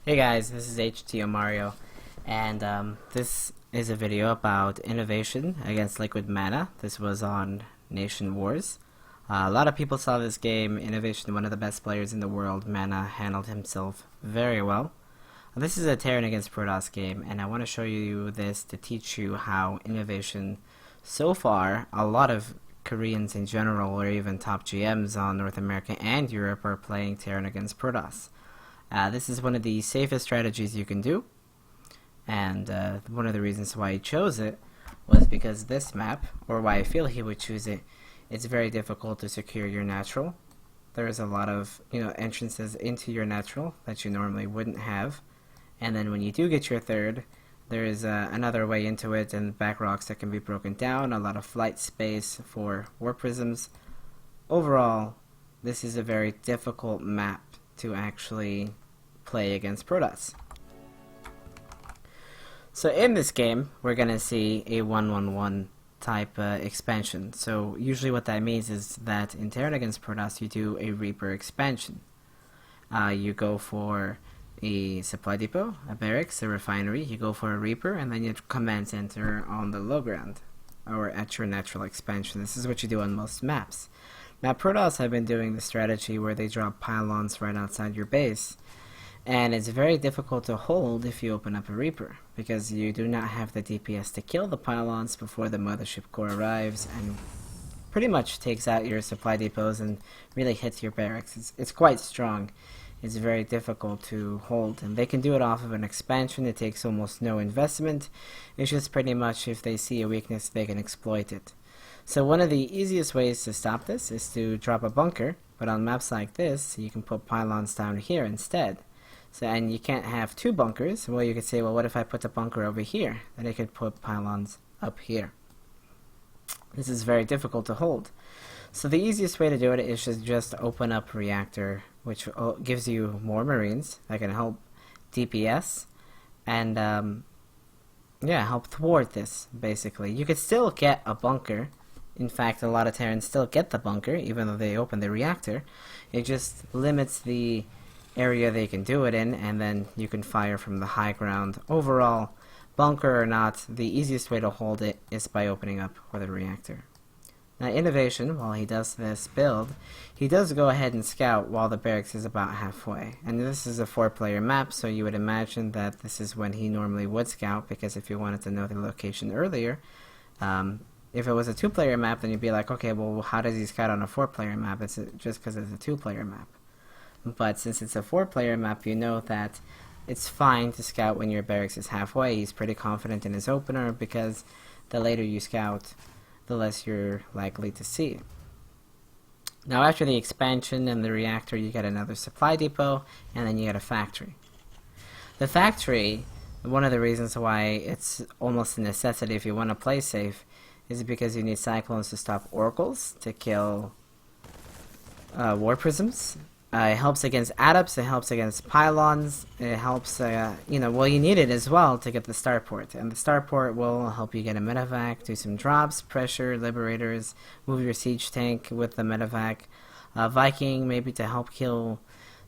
Hey guys, this is HTO Mario, and this is a video about innovation against liquid mana. This was on Nation Wars. A lot of people saw this game. Innovation, one of the best players in the world, Mana handled himself very well. This is a Terran against Protoss game, and I want to show you this to teach you how innovation, so far, a lot of Koreans in general, or even top GMs on North America and Europe, are playing Terran against Protoss. This is one of the safest strategies you can do, and one of the reasons why he chose it was because this map, or why I feel he would choose it, it's very difficult to secure your natural. There's a lot of entrances into your natural that you normally wouldn't have, and then when you do get your third, there's another way into it and back rocks that can be broken down, a lot of flight space for warp prisms. Overall, this is a very difficult map to actually play against Protoss. So in this game, we're going to see a 1-1-1 type expansion. So usually what that means is that in Terran against Protoss, you do a Reaper expansion. You go for a supply depot, a barracks, a refinery, you go for a Reaper, and then you command center on the low ground, or at your natural expansion. This is what you do on most maps. Now Protoss have been doing the strategy where they drop pylons right outside your base, and it's very difficult to hold if you open up a Reaper, because you do not have the DPS to kill the pylons before the mothership core arrives and pretty much takes out your supply depots and really hits your barracks. It's quite strong. It's very difficult to hold, and they can do it off of an expansion. It takes almost no investment. It's just pretty much if they see a weakness, they can exploit it. So one of the easiest ways to stop this is to drop a bunker, but on maps like this, you can put pylons down here instead. So, and you can't have two bunkers. Well, you could say, well, what if I put a bunker over here? Then I could put pylons up here. This is very difficult to hold. So the easiest way to do it is just open up Reactor, which gives you more Marines that can help DPS and help thwart this, basically. You could still get a bunker. In fact, a lot of Terrans still get the bunker, even though they open the Reactor. It just limits the area they can do it in, and then you can fire from the high ground. Overall, bunker or not, the easiest way to hold it is by opening up with a Reactor. Now Innovation, while he does this build, he does go ahead and scout while the barracks is about halfway. And this is a 4-player map, so you would imagine that this is when he normally would scout, because if you wanted to know the location earlier, if it was a 2-player map, then you'd be like, okay, well, how does he scout on a 4-player map? It's just because it's a 2-player map. But since it's a 4-player map, you know that it's fine to scout when your barracks is halfway. He's pretty confident in his opener, because the later you scout, the less you're likely to see. Now after the expansion and the Reactor, you get another supply depot, and then you get a factory. The factory, one of the reasons why it's almost a necessity if you want to play safe, is because you need Cyclones to stop Oracles, to kill War Prisms. It helps against adepts, it helps against pylons, it helps, well, you need it as well to get the Starport. And the Starport will help you get a medevac, do some drops, pressure, liberators, move your siege tank with the medevac. Viking, maybe to help kill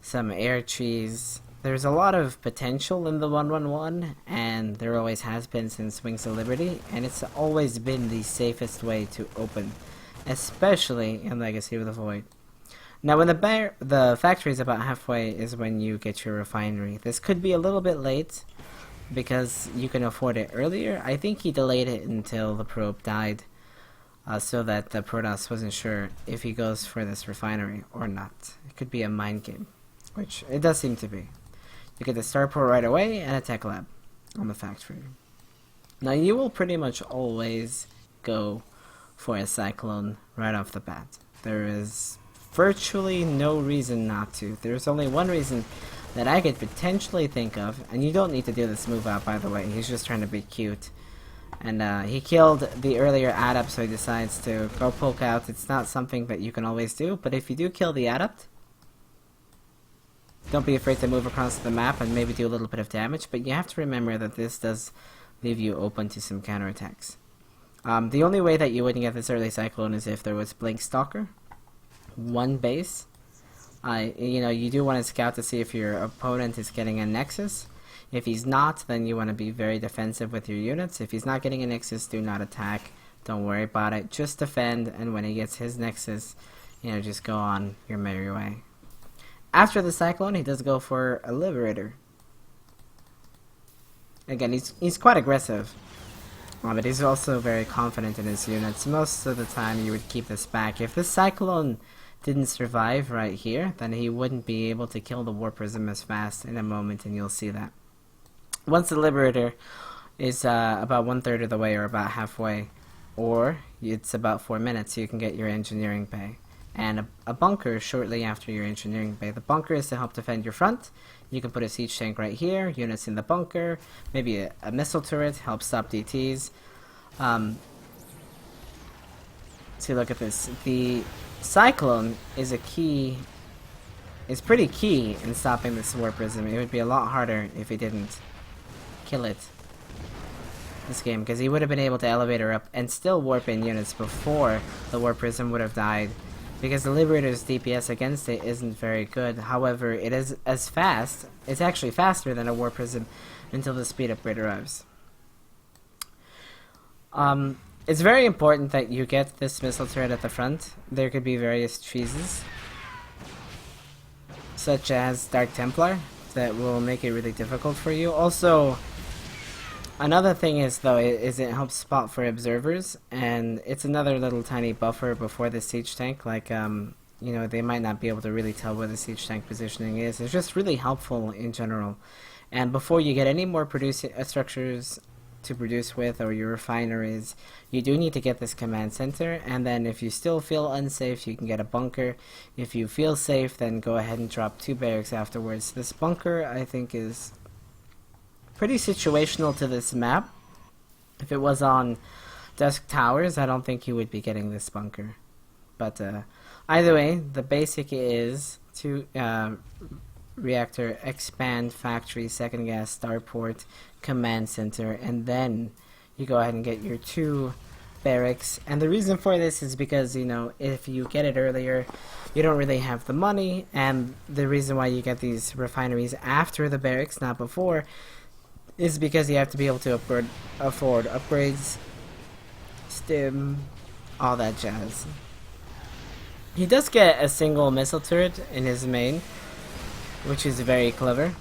some air cheese. There's a lot of potential in the 1-1-1, and there always has been since Wings of Liberty, and it's always been the safest way to open, especially in Legacy of the Void. Now when the factory is about halfway is when you get your refinery. This could be a little bit late because you can afford it earlier. I think he delayed it until the probe died so that the Protoss wasn't sure if he goes for this refinery or not. It could be a mind game, which it does seem to be. You get the Starport right away and a tech lab on the factory. Now you will pretty much always go for a Cyclone right off the bat. There is virtually no reason not to. There's only one reason that I could potentially think of, and you don't need to do this move out, by the way. He's just trying to be cute. And he killed the earlier adept, so he decides to go poke out. It's not something that you can always do, but if you do kill the adept, don't be afraid to move across the map and maybe do a little bit of damage, but you have to remember that this does leave you open to some counterattacks. The only way that you wouldn't get this early Cyclone is if there was Blink Stalker, one base, You know, you do want to scout to see if your opponent is getting a Nexus. If he's not, then you want to be very defensive with your units. If he's not getting a Nexus, do not attack. Don't worry about it. Just defend, and when he gets his Nexus, you know, just go on your merry way. After the Cyclone, he does go for a Liberator. Again, he's quite aggressive, but he's also very confident in his units. Most of the time, you would keep this back. If this Cyclone didn't survive right here, then he wouldn't be able to kill the War Prism as fast in a moment, and you'll see that. Once the Liberator is about 1/3 of the way, or about halfway, or it's about 4 minutes, you can get your Engineering Bay. And a bunker shortly after your Engineering Bay. The bunker is to help defend your front. You can put a siege tank right here, units in the bunker, maybe a missile turret, help stop DTs. See, look at this. The Cyclone is pretty key in stopping this War Prism. It would be a lot harder if he didn't kill it this game, because he would have been able to elevator up and still warp in units before the War Prism would have died, because the Liberator's DPS against it isn't very good. However, it is as fast, it's actually faster than a War Prism until the speed upgrade arrives. It's very important that you get this missile turret at the front. There could be various cheeses, such as Dark Templar, that will make it really difficult for you. Also, another thing is, though, is it helps spot for observers, and it's another little tiny buffer before the siege tank. Like, you know, they might not be able to really tell where the siege tank positioning is. It's just really helpful in general. And before you get any more structures to produce with, or your refineries, you do need to get this command center. And then if you still feel unsafe, you can get a bunker. If you feel safe, then go ahead and drop 2 barracks afterwards. This bunker, I think, is pretty situational to this map. If it was on Dusk Towers, I don't think you would be getting this bunker. But either way, the basic is to reactor, expand, factory, second gas, starport, command center, and then you go ahead and get your 2 barracks. And the reason for this is because, you know, if you get it earlier, you don't really have the money, and the reason why you get these refineries after the barracks, not before, is because you have to be able to afford upgrades, stim, all that jazz. He does get a single missile turret in his main, which is very clever.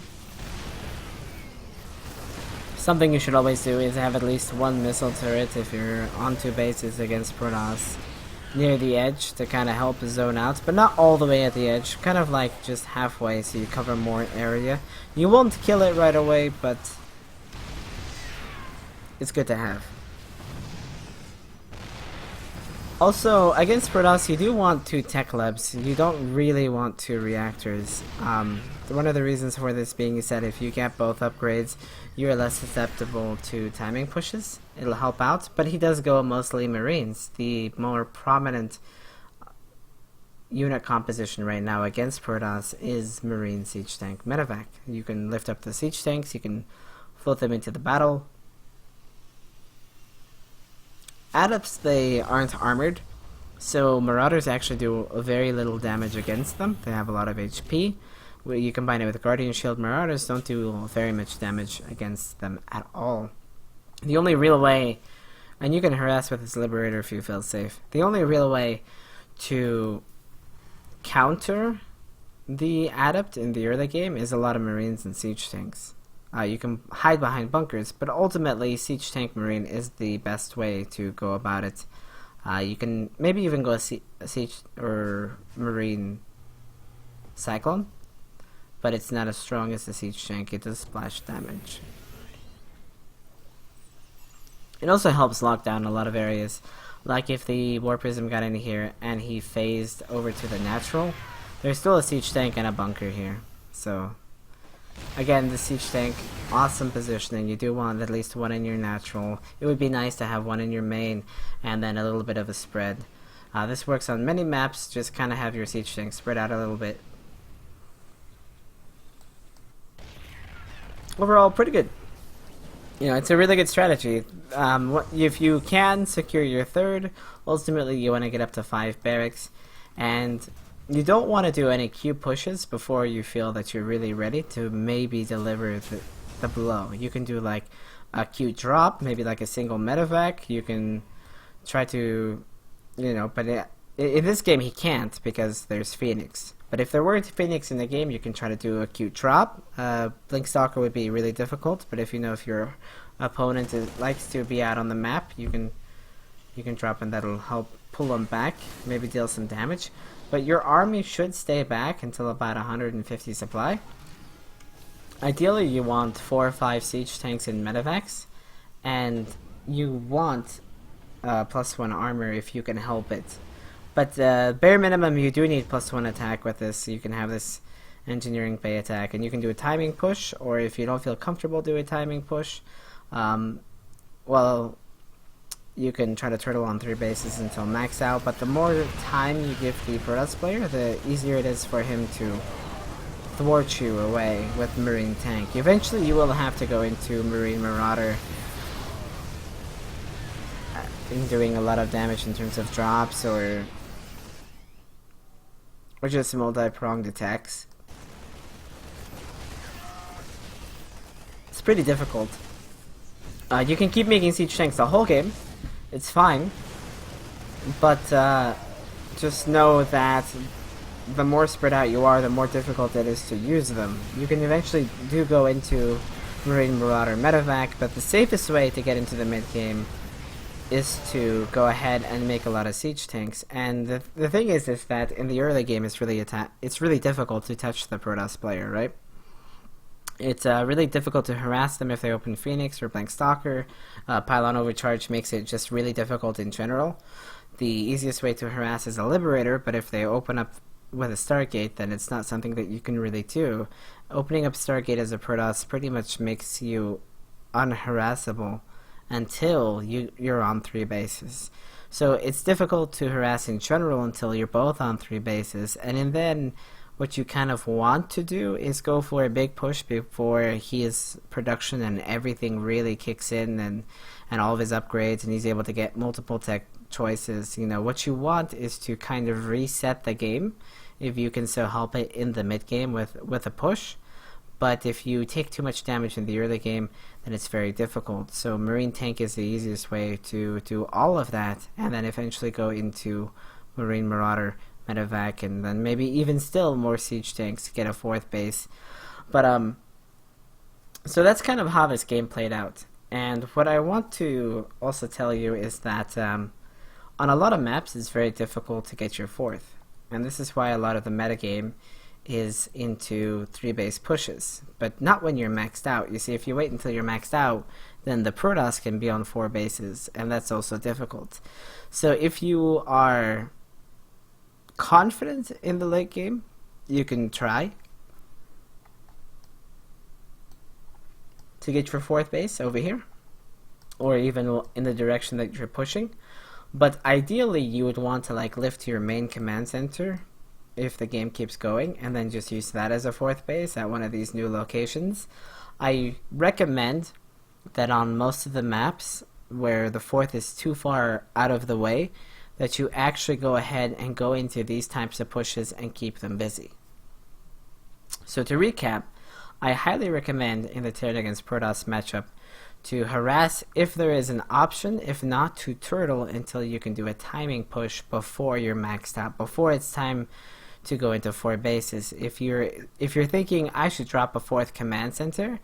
Something you should always do is have at least 1 missile turret if you're on 2 bases against Protoss near the edge to kind of help zone out, but not all the way at the edge, kind of like just halfway so you cover more area. You won't kill it right away, but it's good to have. Also, against Protoss, you do want 2 tech labs. You don't really want 2 reactors. One of the reasons for this being is that if you get both upgrades, you're less susceptible to timing pushes. It'll help out, but he does go mostly Marines. The more prominent unit composition right now against Protoss is Marine Siege Tank Medevac. You can lift up the Siege Tanks, you can float them into the battle. Adepts, they aren't armored, so Marauders actually do very little damage against them. They have a lot of HP. When you combine it with Guardian Shield, Marauders don't do very much damage against them at all. The only real way, and you can harass with this Liberator if you feel safe, the only real way to counter the Adept in the early game is a lot of Marines and Siege Tanks. You can hide behind bunkers, but ultimately Siege Tank Marine is the best way to go about it. You can maybe even go a Siege or Marine Cyclone, but it's not as strong as the Siege Tank. It does splash damage. It also helps lock down a lot of areas. Like if the War Prism got in here and he phased over to the natural, there's still a Siege Tank and a bunker here. So again, the Siege Tank, awesome positioning. You do want at least 1 in your natural. It would be nice to have 1 in your main, and then a little bit of a spread. This works on many maps, just kind of have your Siege Tank spread out a little bit. Overall, pretty good. You know, it's a really good strategy. If you can secure your 3rd, ultimately you want to get up to 5 barracks, and You don't want to do any Q pushes before you feel that you're really ready to maybe deliver the blow. You can do like a Q drop, maybe like a single medevac. You can try to, but in this game he can't because there's Phoenix. But if there weren't Phoenix in the game, you can try to do a Q drop. Blink Stalker would be really difficult, but if your opponent likes to be out on the map, you can drop, and that'll help pull them back, maybe deal some damage. But your army should stay back until about 150 supply. Ideally, you want 4 or 5 siege tanks and medevacs, and you want +1 armor if you can help it. But bare minimum, you do need +1 attack with this, so you can have this engineering bay attack, and you can do a timing push, or if you don't feel comfortable, do a timing push. Well, you can try to turtle on 3 bases until max out, but the more time you give the Protoss player, the easier it is for him to thwart you away with Marine Tank. Eventually you will have to go into Marine Marauder in doing a lot of damage in terms of drops or just multi-pronged attacks. It's pretty difficult. You can keep making siege tanks the whole game. It's fine, but just know that the more spread out you are, the more difficult it is to use them. You can eventually go into Marine Marauder medevac, but the safest way to get into the mid game is to go ahead and make a lot of siege tanks. And the thing is that in the early game, it's really difficult to touch the Protoss player, right? It's really difficult to harass them if they open Phoenix or Blank Stalker. Pylon Overcharge makes it just really difficult in general. The easiest way to harass is a Liberator, but if they open up with a Stargate, then it's not something that you can really do. Opening up Stargate as a Protoss pretty much makes you unharassable until you're on 3 bases. So it's difficult to harass in general until you're both on 3 bases, and then what you kind of want to do is go for a big push before his production and everything really kicks in, and all of his upgrades, and he's able to get multiple tech choices. What you want is to kind of reset the game, if you can so help it in the mid game with a push. But if you take too much damage in the early game, then it's very difficult. So Marine Tank is the easiest way to do all of that, and then eventually go into Marine Marauder medevac, and then maybe even still more siege tanks to get a 4th base. But so that's kind of how this game played out. And what I want to also tell you is that on a lot of maps it's very difficult to get your 4th, and this is why a lot of the metagame is into 3 base pushes, but not when you're maxed out. You see, if you wait until you're maxed out, then the Protoss can be on 4 bases, and that's also difficult. So if you are confident in the late game, you can try to get your 4th base over here, or even in the direction that you're pushing. But ideally you would want to lift your main command center if the game keeps going, and then just use that as a 4th base at one of these new locations. I recommend that on most of the maps where the 4th is too far out of the way, that you actually go ahead and go into these types of pushes and keep them busy. So to recap, I highly recommend in the Terran against Protoss matchup to harass if there is an option, if not to turtle until you can do a timing push before you're maxed out, before it's time to go into 4 bases. If you're thinking I should drop a 4th command center,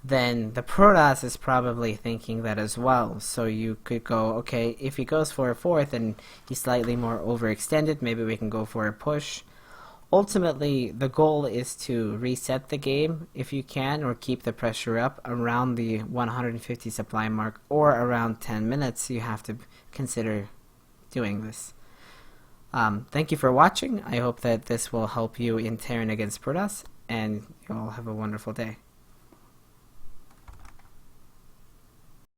then the Protoss is probably thinking that as well. So you could go, okay, if he goes for a 4th and he's slightly more overextended, maybe we can go for a push. Ultimately, the goal is to reset the game if you can, or keep the pressure up around the 150 supply mark, or around 10 minutes. You have to consider doing this. Thank you for watching. I hope that this will help you in Terran against Protoss, and you all have a wonderful day.